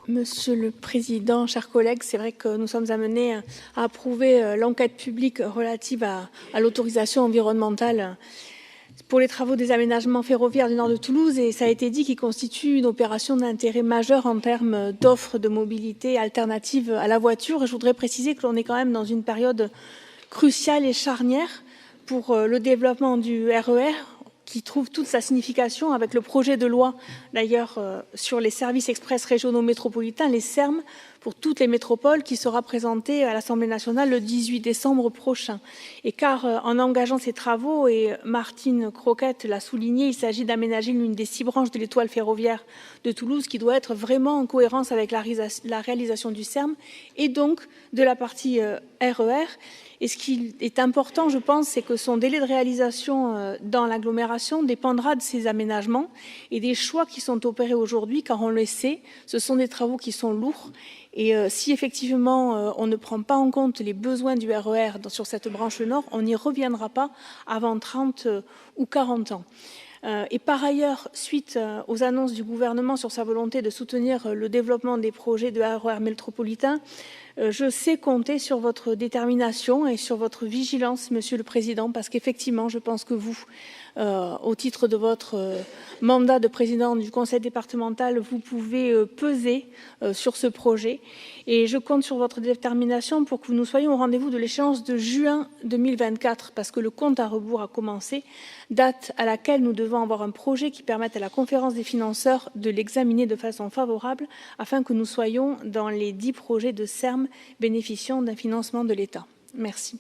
Monsieur le Président, chers collègues, c'est vrai que nous sommes amenés à approuver l'enquête publique relative à l'autorisation environnementale pour les travaux des aménagements ferroviaires du nord de Toulouse, et ça a été dit, qui constitue une opération d'intérêt majeur en termes d'offres de mobilité alternative à la voiture. Et je voudrais préciser que l'on est quand même dans une période cruciale et charnière pour le développement du RER, qui trouve toute sa signification avec le projet de loi, d'ailleurs, sur les services express régionaux métropolitains, les SERM, pour toutes les métropoles, qui sera présenté à l'Assemblée nationale le 18 décembre prochain. Et car, en engageant ces travaux, et Martine Croquette l'a souligné, il s'agit d'aménager l'une des 6 branches de l'étoile ferroviaire de Toulouse, qui doit être vraiment en cohérence avec la réalisation du SERM, et donc de la partie RER. Et ce qui est important, je pense, c'est que son délai de réalisation dans l'agglomération dépendra de ces aménagements et des choix qui sont opérés aujourd'hui, car on le sait, ce sont des travaux qui sont lourds. Et si effectivement on ne prend pas en compte les besoins du RER sur cette branche nord, on n'y reviendra pas avant 30 ou 40 ans. Et par ailleurs, suite aux annonces du gouvernement sur sa volonté de soutenir le développement des projets de RER métropolitain, je sais compter sur votre détermination et sur votre vigilance, Monsieur le Président, parce qu'effectivement, je pense que vous, au titre de votre mandat de président du conseil départemental, vous pouvez peser sur ce projet. Et je compte sur votre détermination pour que nous soyons au rendez-vous de l'échéance de juin 2024, parce que le compte à rebours a commencé, date à laquelle nous devons avoir un projet qui permette à la conférence des financeurs de l'examiner de façon favorable, afin que nous soyons dans les 10 projets de SERM bénéficiant d'un financement de l'État. Merci.